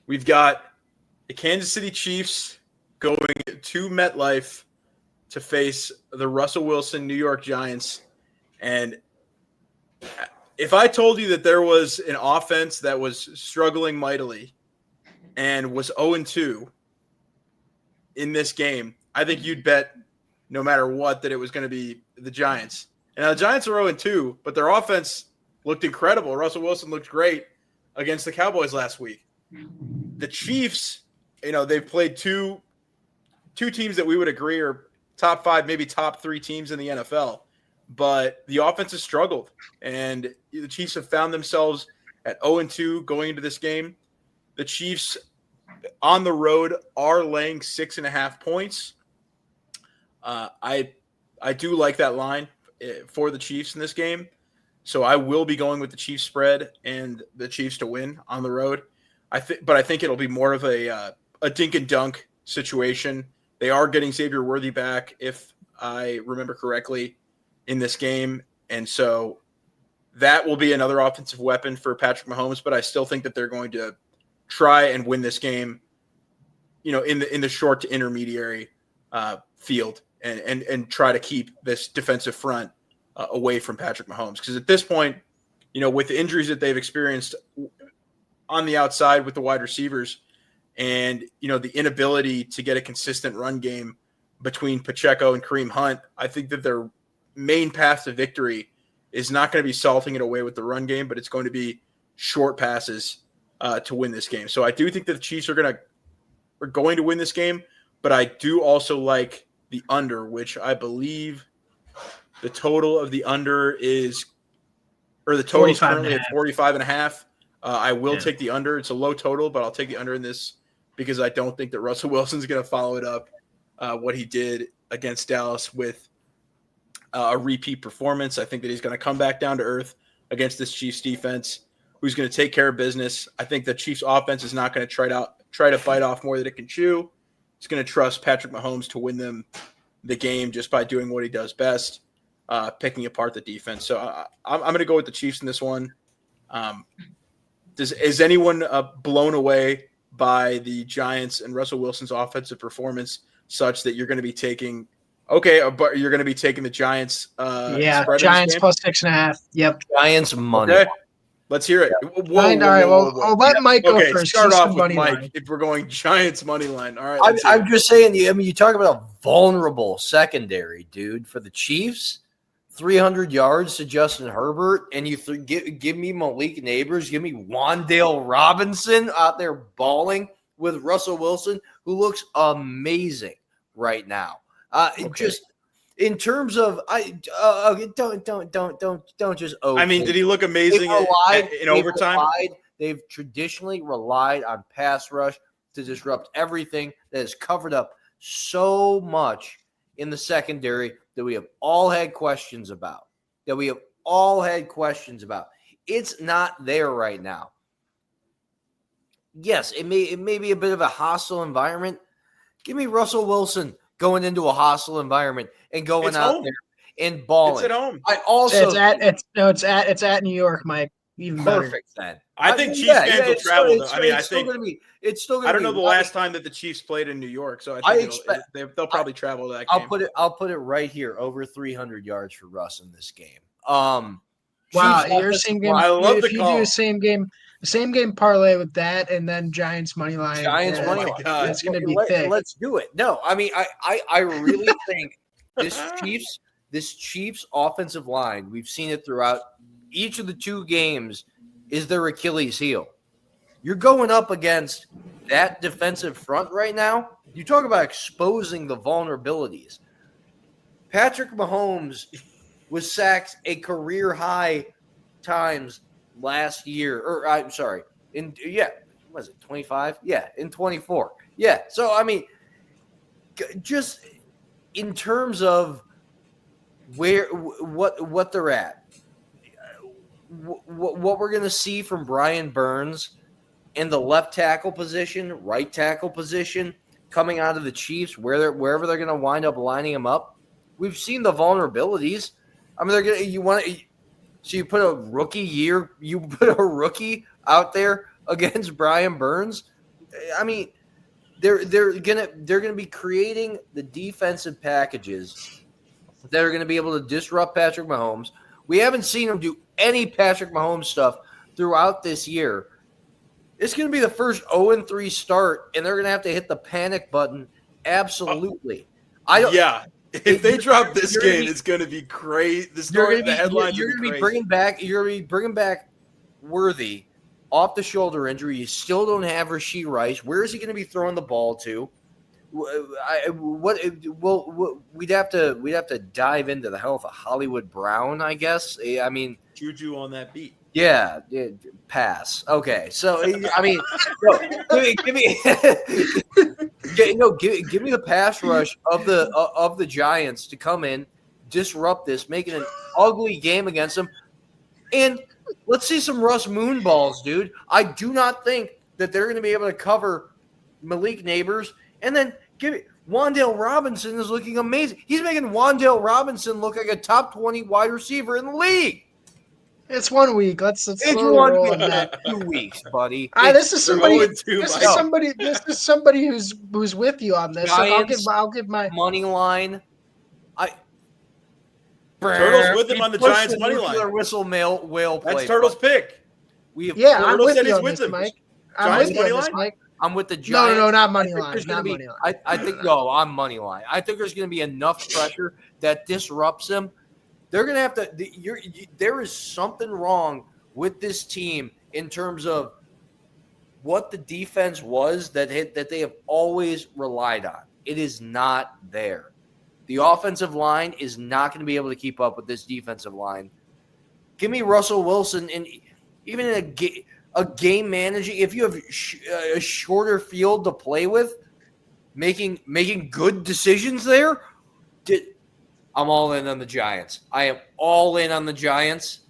We've got the Kansas City Chiefs going to MetLife to face the Russell Wilson New York Giants. And if I told you that there was an offense that was struggling mightily and was 0-2 in this game, I think you'd bet no matter what that it was going to be the Giants. And now the Giants are 0-2, but their offense looked incredible. Russell Wilson looked great against the Cowboys last week. The Chiefs, they've played two teams that we would agree are top 5, maybe top 3 teams in the NFL. But the offense has struggled, and the Chiefs have found themselves at 0-2 going into this game. The Chiefs on the road are laying 6.5 points. I do like that line for the Chiefs in this game, so I will be going with the Chiefs spread and the Chiefs to win on the road. But I think it'll be more of a dink and dunk situation. They are getting Xavier Worthy back, if I remember correctly, in this game, and so that will be another offensive weapon for Patrick Mahomes. But I still think that they're going to try and win this game, in the short to intermediary field, and try to keep this defensive front away from Patrick Mahomes. Because at this point, with the injuries that they've experienced on the outside with the wide receivers, and the inability to get a consistent run game between Pacheco and Kareem Hunt, I think that their main path to victory is not going to be salting it away with the run game, but it's going to be short passes to win this game. So I do think that the Chiefs are going to win this game, but I do also like the under, which I believe the total of the under is, or the total is currently at 45.5. I will take the under. It's a low total, but I'll take the under in this because I don't think that Russell Wilson's going to follow it up what he did against Dallas with a repeat performance. I think that he's going to come back down to earth against this Chiefs defense, who's going to take care of business. I think the Chiefs offense is not going to try to bite off more than it can chew. It's going to trust Patrick Mahomes to win them the game just by doing what he does best, picking apart the defense. So I'm going to go with the Chiefs in this one. Is anyone blown away by the Giants and Russell Wilson's offensive performance such that you're going to be taking – okay, but you're going to be taking the Giants. Giants plus 6.5. Yep. Giants money. Okay, let's hear it. Whoa, all right, I'll let Mike go first. Start off with Mike line. If we're going Giants money line. All right. I'm just saying. You talk about a vulnerable secondary, dude, for the Chiefs. 300 yards to Justin Herbert, and you give me Malik Neighbors, give me Wan'Dale Robinson out there balling with Russell Wilson, who looks amazing right now. Just in terms of, don't just. I mean, did he look amazing in overtime? They've traditionally relied on pass rush to disrupt everything that is covered up so much in the secondary that we have all had questions about. It's not there right now. Yes, it may be a bit of a hostile environment. Give me Russell Wilson going into a hostile environment and going out there and balling. It's at home. It's at New York, Mike. Even perfect better. then. I think Chiefs fans will travel. It's still going to be. I don't know the last time that the Chiefs played in New York, so I think they'll probably travel to that game. I'll put it right here, over 300 yards for Russ in this game. Wow, your same game. I love if the call. You do the same game parlay with that, and then Giants money line. Money line. It's going to be thick. Let's do it. No, I mean, I really think this Chiefs offensive line. We've seen it throughout each of the 2 games. Is their Achilles heel. You're going up against that defensive front right now. You talk about exposing the vulnerabilities. Patrick Mahomes was sacked a career high times last year. Or I'm sorry. Was it 25? Yeah, in 24. Yeah. So I mean, just in terms of what they're at. What we're going to see from Brian Burns in the left tackle position, right tackle position, coming out of the Chiefs, wherever they're going to wind up lining them up. We've seen the vulnerabilities. I mean, you put a rookie out there against Brian Burns. I mean, they're gonna be creating the defensive packages that are gonna be able to disrupt Patrick Mahomes. We haven't seen them do any Patrick Mahomes stuff throughout this year. It's gonna be the first 0-3 start, and they're gonna have to hit the panic button. Absolutely. Yeah. If they drop this you're gonna game, be- it's going to be crazy. The You're story, gonna the headlines you're will gonna be be crazy. bringing back Worthy off the shoulder injury. You still don't have Rashee Rice. Where is he going to be throwing the ball to? We'd have to dive into the health of Hollywood Brown, I guess. I mean, Juju on that beat. yeah, pass. Okay, so I mean, no, give me give me the pass rush of the Giants to come in, disrupt this, make it an ugly game against them, and let's see some Russ Moon balls, dude. I do not think that they're going to be able to cover Malik Neighbors, and then give it. Wan'Dale Robinson is looking amazing. He's making Wan'Dale Robinson look like a top 20 wide receiver in the league. It's 1 week. Let's It's slowly roll on that. 2 weeks, buddy. This is somebody. 0-2, Mike. This is somebody who's with you on this. Look, Giants, I'll give my. money line. Turtles with him on the Push Giants money nuclear line. Whistle whale play. That's Turtle's pick. We have, Yeah, I'm Turtle with said you he's on with this, them. Mike. I'm Giants with you on money this, line? Mike. I'm with the No, Giants. not money I think line. there's gonna Not be. money line. I think no, I'm money line. I think there's going to be enough pressure that disrupts them. They're going to have to. There is something wrong with this team in terms of what the defense was that they have always relied on. It is not there. The offensive line is not going to be able to keep up with this defensive line. Give me Russell Wilson, and even in a game managing, if you have a shorter field to play with, making good decisions there. I'm all in on the Giants. I am all in on the Giants.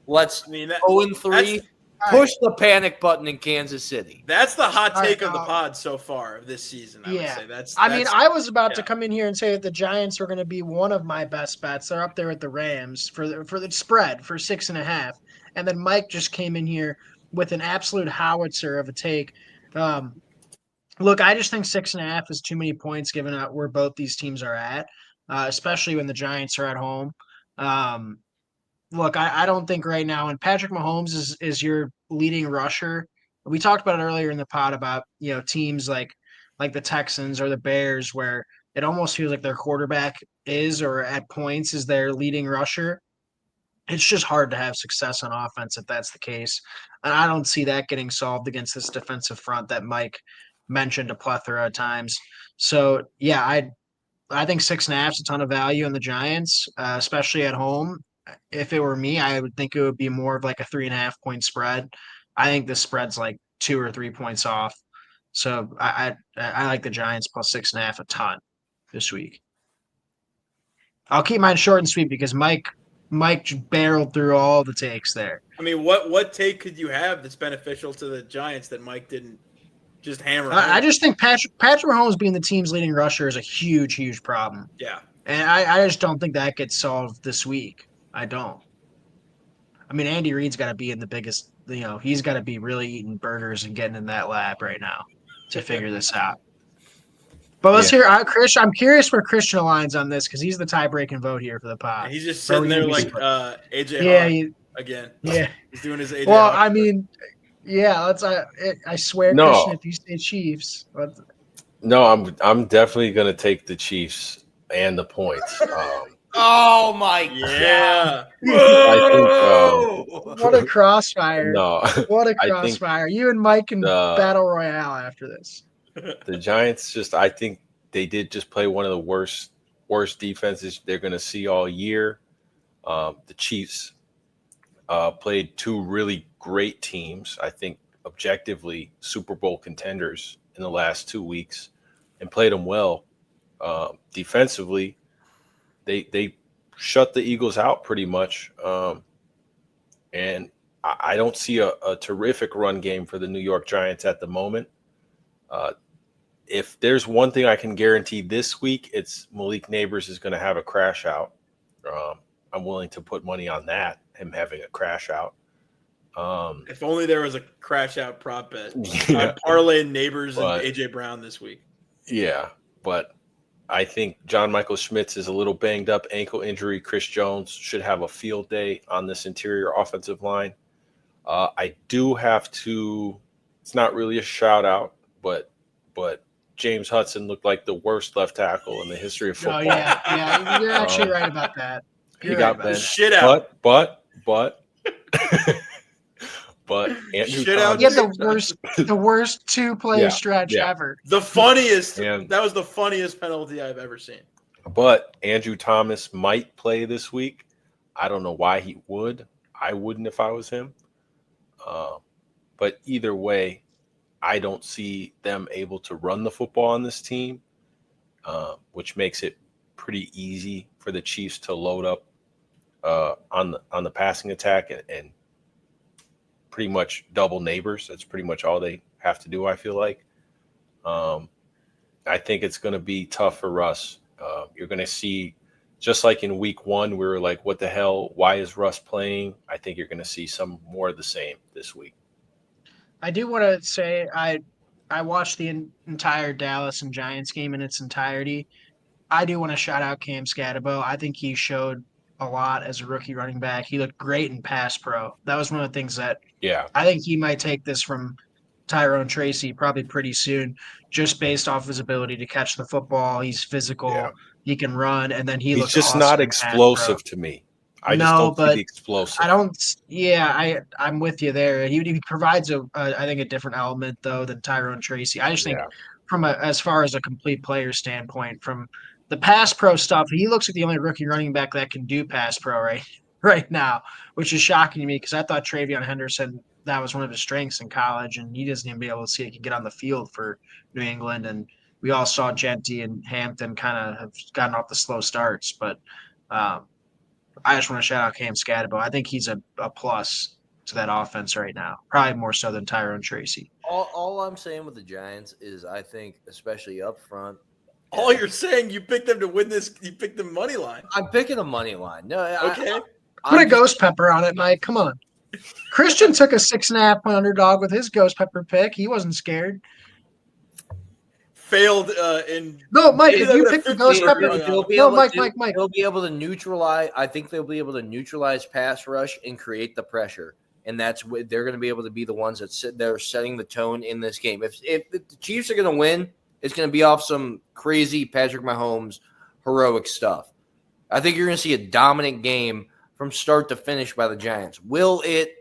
Let's 0-3. Push the panic button in Kansas City. That's the hot All take right, of the pod so far of this season. I would say that's. I mean, I was about to yeah. come in here and say that the Giants were going to be one of my best bets. They're up there with the Rams for the spread for 6.5, and then Mike just came in here with an absolute howitzer of a take. Look, I just think 6.5 is too many points given out where both these teams are at, especially when the Giants are at home. Look, I don't think right now, and Patrick Mahomes is your leading rusher. We talked about it earlier in the pod about teams like the Texans or the Bears where it almost feels like their quarterback is or at points is their leading rusher. It's just hard to have success on offense if that's the case. And I don't see that getting solved against this defensive front that Mike mentioned a plethora of times. So yeah, I think 6.5 is a ton of value in the Giants, especially at home. If it were me, I would think it would be more of like a 3.5 point spread. I think the spread's like 2 or 3 points off. So I like the Giants plus 6.5 a ton this week. I'll keep mine short and sweet because Mike barreled through all the takes there. I mean, what take could you have that's beneficial to the Giants that Mike didn't just hammer? I just think Patrick Mahomes being the team's leading rusher is a huge problem. Yeah. And I just don't think that gets solved this week. I don't. I mean, Andy Reid's got to be in the biggest, he's got to be really eating burgers and getting in that lab right now to figure this out. But let's hear Chris. I'm curious where Christian aligns on this because he's the tie-breaking vote here for the pod. And he's just sitting there like AJ Hawk again. Yeah. He's doing his AJ Well, Hawk. I mean, yeah, let's. I swear, No. Christian, if you say Chiefs. No, I'm definitely going to take the Chiefs and the points. Oh my Yeah. I What a crossfire. No, What a I think crossfire. You and Mike can battle royale after this. the Giants I think they did just play one of the worst defenses they're going to see all year. The Chiefs played two really great teams, I think objectively Super Bowl contenders in the last 2 weeks, and played them well. Defensively, they shut the Eagles out pretty much. And I don't see a terrific run game for the New York Giants at the moment. If there's one thing I can guarantee this week, it's Malik Neighbors is going to have a crash out. I'm willing to put money on that, him having a crash out. If only there was a crash out prop bet. Yeah, I'm parlaying Neighbors and But- AJ Brown this week. yeah, but I think John Michael Schmitz is a little banged up, ankle injury. Chris Jones should have a field day on this interior offensive line. I do have to. It's not really a shout out, but James Hudson looked like the worst left tackle in the history of football. Oh yeah, you're actually right about that. He You're got right about benched. Shit out. But Andrew Shit out. He had Thomas, the worst 2-play Yeah, stretch yeah. ever. The funniest. And- That was the funniest penalty I've ever seen. but Andrew Thomas might play this week. I don't know why he would. I wouldn't if I was him. But either way, I don't see them able to run the football on this team, which makes it pretty easy for the Chiefs to load up on the passing attack and pretty much double Neighbors. That's pretty much all they have to do, I feel like. I think it's going to be tough for Russ. You're going to see, just like in week 1, we were like, what the hell? Why is Russ playing? I think you're going to see some more of the same this week. I do want to say I watched the entire Dallas and Giants game in its entirety. I do want to shout out Cam Scatterbo. I think he showed a lot as a rookie running back. He looked great in pass pro. That was one of the things that Yeah. I think he might take this from Tyrone Tracy probably pretty soon, just based off his ability to catch the football. He's physical. Yeah. He can run, and then he He's looks just awesome not in pass pro. explosive to me. I just No, don't see but the explosive. I don't. Yeah, I'm with you there. He provides I think a different element though than Tyrone Tracy. I just think Yeah. from as far as a complete player standpoint, from the pass pro stuff, he looks like the only rookie running back that can do pass pro right now, which is shocking to me because I thought Travion Henderson, that was one of his strengths in college, and he doesn't even be able to see he can get on the field for New England. And we all saw Genty and Hampton kind of have gotten off the slow starts, but. I just want to shout out Cam Scatterbo. I think he's a plus to that offense right now, probably more so than Tyrone Tracy. All I'm saying with the Giants is I think, especially up front, All you're saying, you picked them to win this. You picked the money line. I'm picking a money line. No, Okay. Put a ghost pepper on it, Mike. Come on. Christian took a 6.5-point underdog with his ghost pepper pick. He wasn't scared. Failed in. No, Mike, Maybe if you they're pick the gonna ghost 15 pepper, or They'll be no, able Mike, to- Mike. They'll be able to neutralize. I think they'll be able to neutralize pass rush and create the pressure, and that's what they're going to be able to be the ones that sit there setting the tone in this game. If the Chiefs are going to win, it's going to be off some crazy Patrick Mahomes heroic stuff. I think you're going to see a dominant game from start to finish by the Giants. Will it?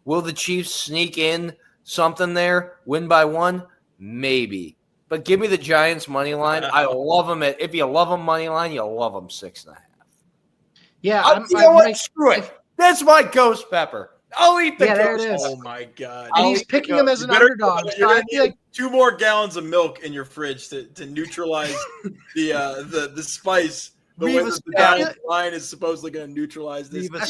Will the Chiefs sneak in something there, win by 1? Maybe. But give me the Giants money line. I love them. If you love them money line, you love them 6.5. Yeah, You know what? Mike, Screw it. That's my ghost pepper. I'll eat the Yeah, there it ghost is. Oh pepper. my god! and I'll he's eat the picking him ghost. as an You better- underdog. You're So I gonna feel like need 2 more gallons of milk in your fridge to neutralize the spice. The way We've that the established- Giants line is supposedly going to neutralize this. We've I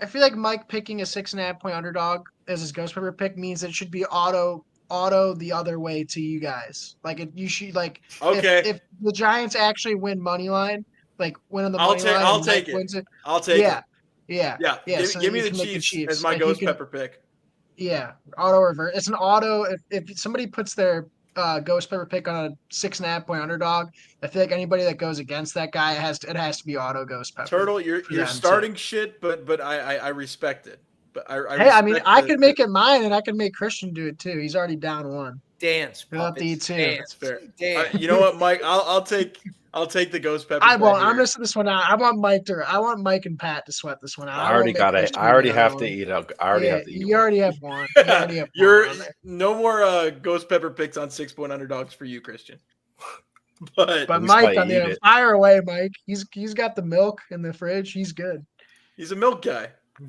feel like Mike picking a 6.5-point underdog as his ghost pepper pick means it should be auto the other way to you guys. Like you should like Okay, if the Giants actually win money line, like win on the I'll money take- line, I'll and take Mike it. wins it. I'll take Yeah, it. yeah, Yeah, yeah. give, So give me you the can make the Chiefs, as my Like, you ghost can- pepper pick. Yeah, auto reverse. It's an auto. If somebody puts their ghost pepper pick on a 6.5-point underdog, I feel like anybody that goes against that guy it has to be auto ghost pepper. Turtle, you're them, too. starting shit, but I respect it. But Hey, I mean, respect I the- could make it mine, and I can make Christian do it too. He's already down 1. Dance. We'll have to eat puppets, too. dance, That's fair. dance. You know what, Mike? I'll take the ghost pepper. I won't. bet I'm here. gonna sit this one out. I want Mike and Pat to sweat this one out. I already got it. I already have to eat. eat. I already have to eat. You already have one. You already have You're one on there. no more ghost pepper picks on 6-point underdogs for you, Christian. But But least Mike, I on the eat other, it. fire away, Mike. He's got the milk in the fridge. He's good. he's a milk guy.